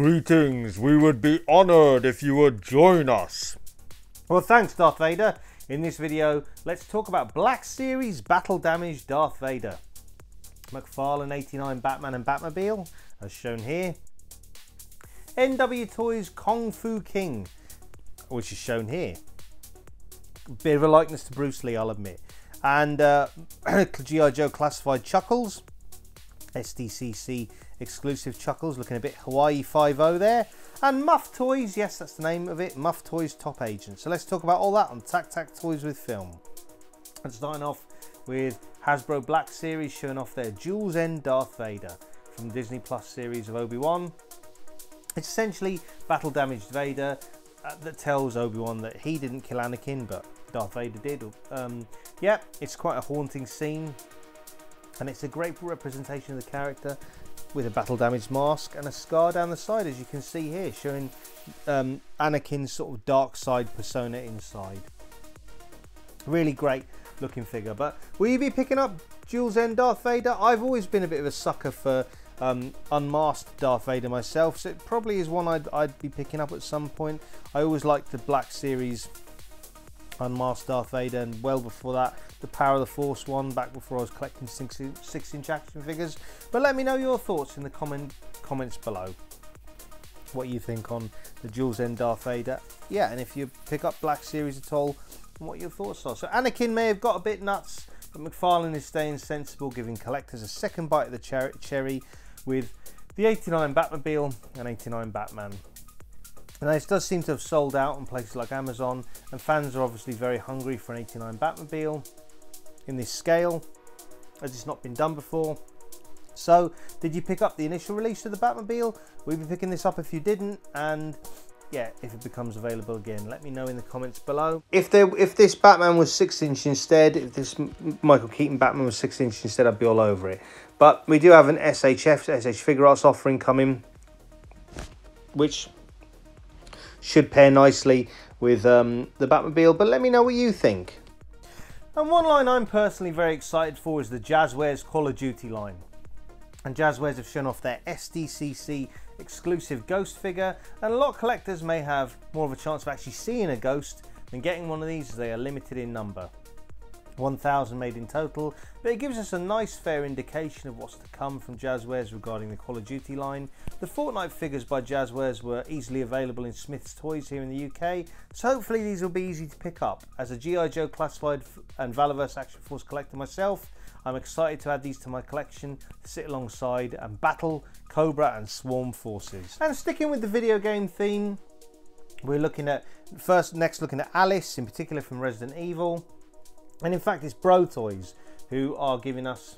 Greetings, we would be honored if you would join us. Well, thanks, Darth Vader. In this video, let's talk about Black Series Battle Damage Darth Vader. McFarlane 89 Batman and Batmobile, as shown here. NW Toys Kung Fu King, which is shown here. Bit of a likeness to Bruce Lee, I'll admit. And G.I. Joe Classified Chuckles. SDCC exclusive Chuckles, looking a bit Hawaii 5-0 there. And Muff Toys, yes, that's the name of it, Muff Toys Top Agent. So let's talk about all that on TAKTAK Toys With Film. And starting off with Hasbro Black Series, showing off their Duel's End Darth Vader from Disney Plus series of Obi-Wan. It's essentially battle damaged Vader that tells Obi-Wan that he didn't kill Anakin, but Darth Vader did. Yeah, it's quite a haunting scene, and it's a great representation of the character with a battle damaged mask and a scar down the side, as you can see here, showing Anakin's sort of dark side persona inside. Really great looking figure. But will you be picking up Duel's End Darth Vader? I've always been a bit of a sucker for unmasked Darth Vader myself, so it probably is one I'd be picking up at some point. I always liked the Black Series unmasked Darth Vader, and well before that the Power of the Force one, back before I was collecting 6-inch action figures. But let me know your thoughts in the comments below, what you think on the Duel's End Darth Vader. Yeah, and if you pick up Black Series at all, and what your thoughts are. So Anakin may have got a bit nuts, but McFarlane is staying sensible, giving collectors a second bite of the cherry with the 89 Batmobile and 89 Batman. Now, this does seem to have sold out on places like Amazon, and fans are obviously very hungry for an 89 Batmobile in this scale, as it's not been done before. So, did you pick up the initial release of the Batmobile? We'll be picking this up if you didn't, and yeah, if it becomes available again, let me know in the comments below. If this Batman was 6-inch instead, if this Michael Keaton Batman was 6-inch instead, I'd be all over it. But we do have an SH Figure Arts offering coming, which should pair nicely with the Batmobile, but let me know what you think. And one line I'm personally very excited for is the Jazzwares Call of Duty line. And Jazzwares have shown off their SDCC exclusive Ghost figure, and a lot of collectors may have more of a chance of actually seeing a Ghost than getting one of these, as they are limited in number. 1,000 made in total, but it gives us a nice fair indication of what's to come from Jazzwares regarding the Call of Duty line. The Fortnite figures by Jazzwares were easily available in Smith's Toys here in the UK, so hopefully these will be easy to pick up. As a G.I. Joe Classified and Valorverse Action Force collector myself, I'm excited to add these to my collection to sit alongside and battle Cobra and Swarm forces. And sticking with the video game theme, we're looking at looking at Alice, in particular from Resident Evil. And in fact, it's Bro Toys who are giving us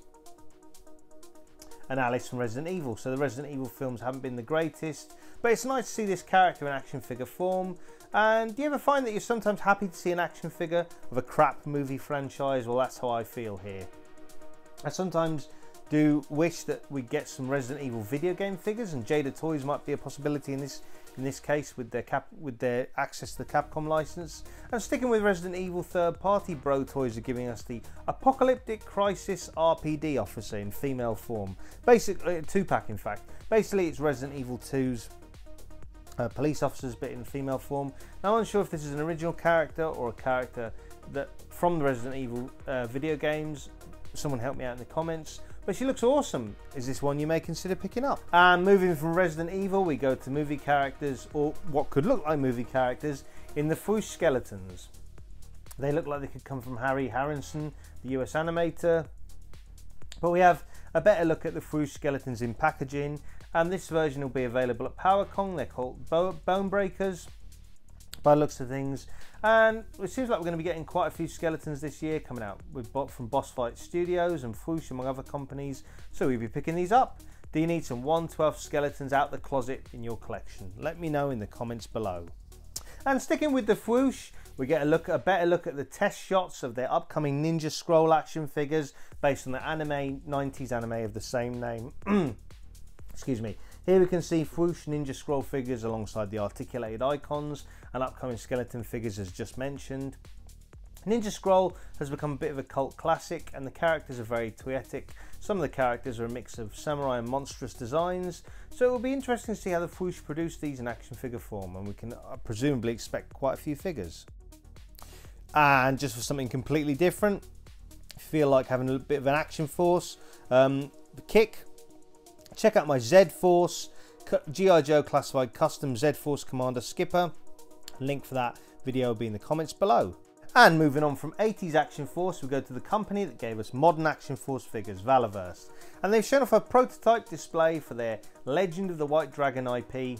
an Alice from Resident Evil. So the Resident Evil films haven't been the greatest, but it's nice to see this character in action figure form. And do you ever find that you're sometimes happy to see an action figure of a crap movie franchise? Well, that's how I feel here. I sometimes do wish that we get some Resident Evil video game figures, and Jada Toys might be a possibility in this case with their access to the Capcom license. And sticking with Resident Evil, third-party Bro Toys are giving us the Apocalyptic Crisis RPD officer in female form. Basically, a 2-pack in fact. Basically, it's Resident Evil 2's police officers, but in female form. Now, I'm unsure if this is an original character or a character that from the Resident Evil video games. Someone help me out in the comments. But she looks awesome. Is this one you may consider picking up? And moving from Resident Evil, we go to movie characters, or what could look like movie characters, in the Fwoosh Skeletons. They look like they could come from Harry Harrison, the US animator. But we have a better look at the Fwoosh Skeletons in packaging, and this version will be available at PowerCon. They're called Bone Breakers, by the looks of things, and it seems like we're going to be getting quite a few skeletons this year coming out from Boss Fight Studios and Fwoosh, among other companies, so we'll be picking these up. Do you need some 1/12 skeletons out the closet in your collection? Let me know in the comments below. And sticking with the Fwoosh, we get a better look at the test shots of their upcoming Ninja Scroll action figures based on the 90s anime of the same name. Excuse me. Here we can see Fwoosh Ninja Scroll figures alongside the articulated icons and upcoming skeleton figures as just mentioned. Ninja Scroll has become a bit of a cult classic, and the characters are very toyetic. Some of the characters are a mix of samurai and monstrous designs, so it will be interesting to see how the Fwoosh produce these in action figure form, and we can presumably expect quite a few figures. And just for something completely different, if you feel like having a bit of an action force, the kick, check out my Z-Force G.I. Joe Classified Custom Z-Force Commander Skipper. Link for that video will be in the comments below. And moving on from 80s Action Force, we go to the company that gave us modern Action Force figures, Valaverse. And they've shown off a prototype display for their Legend of the White Dragon IP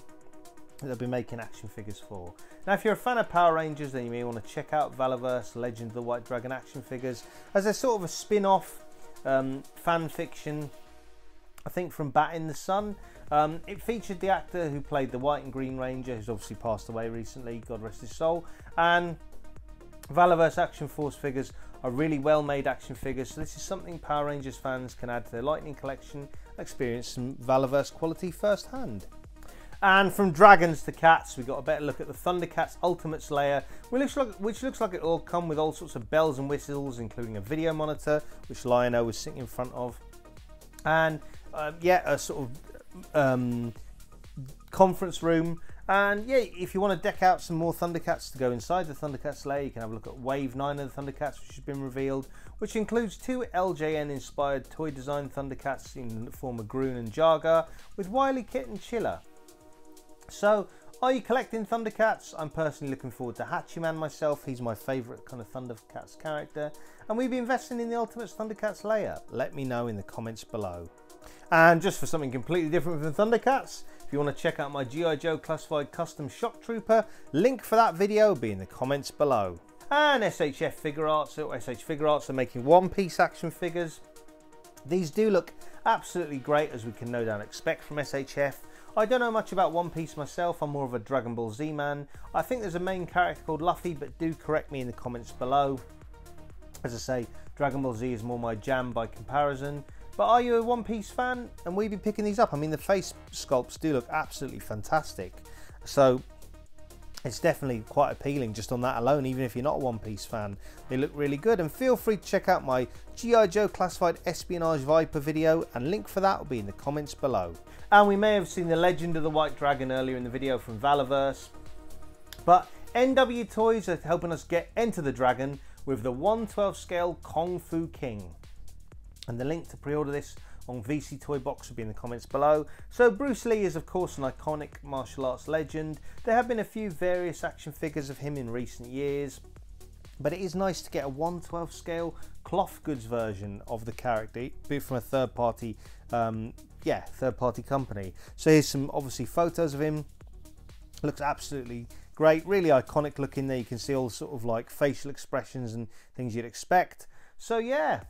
that they'll be making action figures for. Now, if you're a fan of Power Rangers, then you may want to check out Valaverse Legend of the White Dragon action figures, as they're sort of a spin-off fan fiction, I think, from Bat in the Sun. It featured the actor who played the White and Green Ranger, who's obviously passed away recently, God rest his soul. And Valaverse Action Force figures are really well made action figures, so this is something Power Rangers fans can add to their Lightning collection and experience some Valaverse quality firsthand. And from dragons to cats, we got a better look at the Thundercats Ultimates layer, which looks like it will come with all sorts of bells and whistles, including a video monitor, which Lion-O was sitting in front of, and yeah, a sort of conference room. And yeah, if you want to deck out some more Thundercats to go inside the Thundercats layer, you can have a look at Wave 9 of the Thundercats, which has been revealed, which includes 2 LJN inspired toy design Thundercats in the form of Groon and Jargar, with Wily Kit and Chiller. So, are you collecting Thundercats? I'm personally looking forward to Hachiman myself. He's my favourite kind of Thundercats character, and we've been investing in the Ultimates Thundercats layer. Let me know in the comments below. And just for something completely different from Thundercats, if you want to check out my G.I. Joe Classified Custom Shock Trooper, link for that video will be in the comments below. And SHF Figure Arts, or SH Figure Arts, are making one-piece action figures. These do look absolutely great, as we can no doubt expect from SHF. I don't know much about One Piece myself, I'm more of a Dragon Ball Z man. I think there's a main character called Luffy, but do correct me in the comments below. As I say, Dragon Ball Z is more my jam by comparison. But are you a One Piece fan? And will you be picking these up? I mean, the face sculpts do look absolutely fantastic. So it's definitely quite appealing just on that alone, even if you're not a One Piece fan. They look really good. And feel free to check out my G.I. Joe Classified Espionage Viper video, and link for that will be in the comments below. And we may have seen the Legend of the White Dragon earlier in the video from Valaverse, but NW Toys are helping us get Enter the Dragon with the 1/12 scale Kung Fu King. And the link to pre-order this on VC Toy Box will be in the comments below. So Bruce Lee is of course an iconic martial arts legend. There have been a few various action figures of him in recent years, but it is nice to get a 1/12 scale cloth goods version of the character, be it from a third party company. So here's some obviously photos of him. Looks absolutely great, really iconic looking there. You can see all sort of like facial expressions and things you'd expect. So yeah,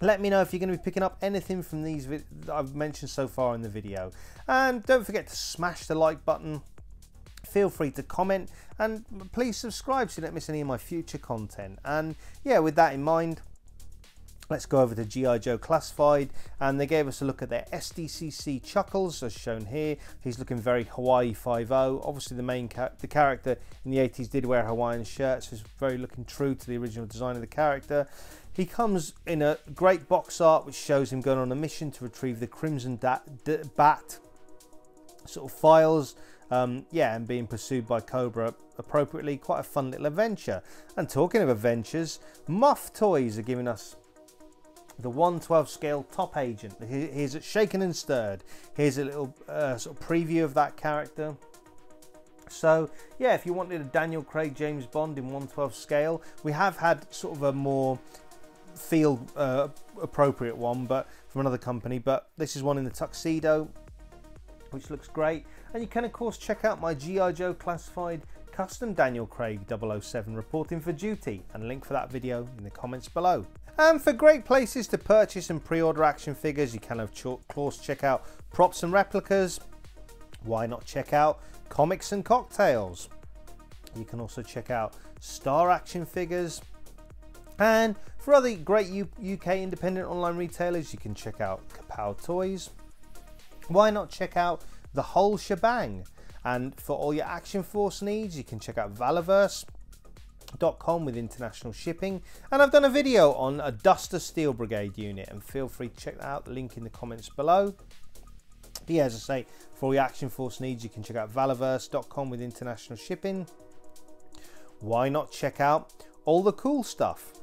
let me know if you're going to be picking up anything from these that I've mentioned so far in the video. And don't forget to smash the like button. Feel free to comment, and please subscribe so you don't miss any of my future content. And yeah, with that in mind, let's go over to G.I. Joe Classified, and they gave us a look at their SDCC Chuckles, as shown here. He's looking very Hawaii 5-0. Obviously the character in the 80s did wear Hawaiian shirts, so it's very looking true to the original design of the character. He comes in a great box art which shows him going on a mission to retrieve the Crimson Bat sort of files, yeah, and being pursued by Cobra appropriately. Quite a fun little adventure. And talking of adventures, Muff Toys are giving us the 1/12 scale Top Agent. Here's it shaken and stirred. Here's a little sort of preview of that character. So yeah, if you wanted a Daniel Craig James Bond in 1/12 scale, we have had sort of a more field appropriate one, but from another company. But this is one in the tuxedo, which looks great. And you can of course check out my G.I. Joe Classified Custom Daniel Craig 007 Reporting for Duty, and link for that video in the comments below. And for great places to purchase and pre-order action figures, you can of course check out Props and Replicas. Why not check out Comics and Cocktails? You can also check out Star Action Figures. And for other great UK independent online retailers, you can check out Kapow Toys. Why not check out the whole shebang? And for all your Action Force needs, you can check out Valaverse. with international shipping, and I've done a video on a Duster Steel Brigade unit, and feel free to check that out, the link in the comments below. But yeah, as I say, for all your Action Force needs, you can check out Valaverse.com with international shipping. Why not check out all the cool stuff?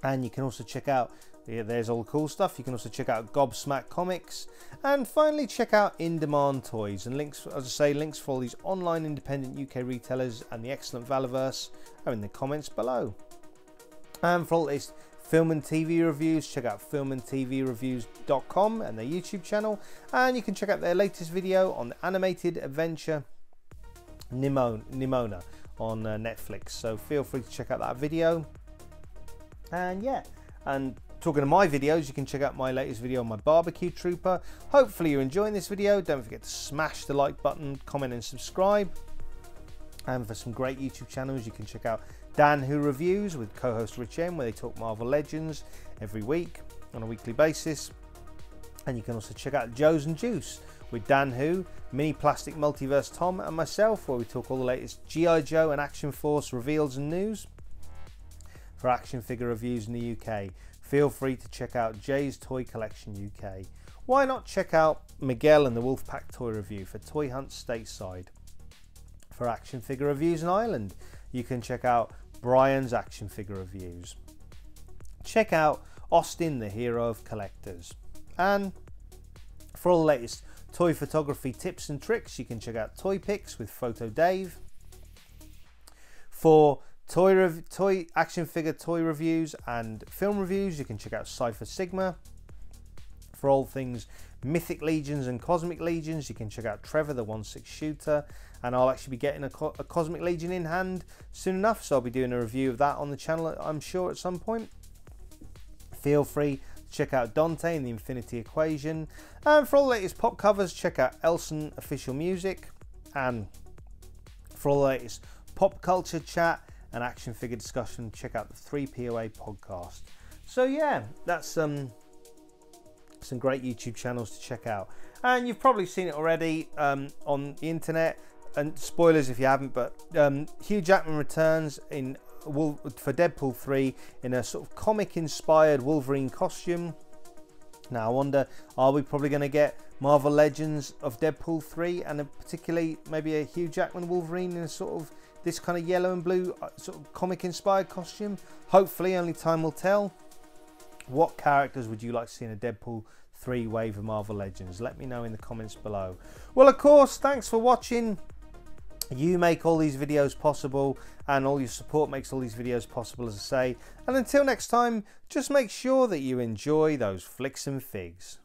And you can also check out, yeah, there's all the cool stuff. You can also check out Gobsmack Comics, and finally check out In Demand Toys. And links, as I say, links for all these online independent UK retailers and the excellent Valaverse are in the comments below. And for all this film and TV reviews, check out filmandtvreviews.com and their YouTube channel, and you can check out their latest video on the animated adventure Nimona on Netflix. So feel free to check out that video. And yeah, and talking of my videos, you can check out my latest video on my barbecue trooper. Hopefully you're enjoying this video. Don't forget to smash the like button, comment and subscribe. And for some great YouTube channels, you can check out Dan Who Reviews with co-host Rich M, where they talk Marvel Legends every week on a weekly basis. And you can also check out Joe's and Juice with Dan Who, Mini Plastic Multiverse Tom and myself, where we talk all the latest G.I. Joe and Action Force reveals and news. For action figure reviews in the UK, feel free to check out Jay's Toy Collection UK. Why not check out Miguel and the Wolfpack Toy Review for Toy Hunts stateside? For action figure reviews in Ireland, you can check out Brian's Action Figure Reviews. Check out Austin, the Hero of Collectors. And for all the latest toy photography tips and tricks, you can check out Toy Pics with Photo Dave. For toy action figure toy reviews and film reviews, you can check out Cypher Sigma. For all things Mythic Legions and Cosmic Legions, you can check out Trevor the 1/6 shooter, and I'll actually be getting a Cosmic Legion in hand soon enough, so I'll be doing a review of that on the channel, I'm sure, at some point. Feel free to check out Dante and the Infinity Equation, and for all the latest pop covers, check out Elson Official Music, and for all the latest pop culture chat and action figure discussion, check out the 3POA podcast. So yeah, that's some great YouTube channels to check out, and you've probably seen it already on the internet, and spoilers if you haven't, but Hugh Jackman returns for Deadpool 3 in a sort of comic inspired Wolverine costume. Now I wonder, are we probably going to get Marvel Legends of Deadpool 3, and particularly maybe a Hugh Jackman Wolverine in a sort of this kind of yellow and blue sort of comic inspired costume? Hopefully, only time will tell. What characters would you like to see in a Deadpool 3 wave of Marvel Legends? Let me know in the comments below. Well, of course, thanks for watching. You make all these videos possible, and all your support makes all these videos possible, as I say. And until next time, just make sure that you enjoy those flicks and figs.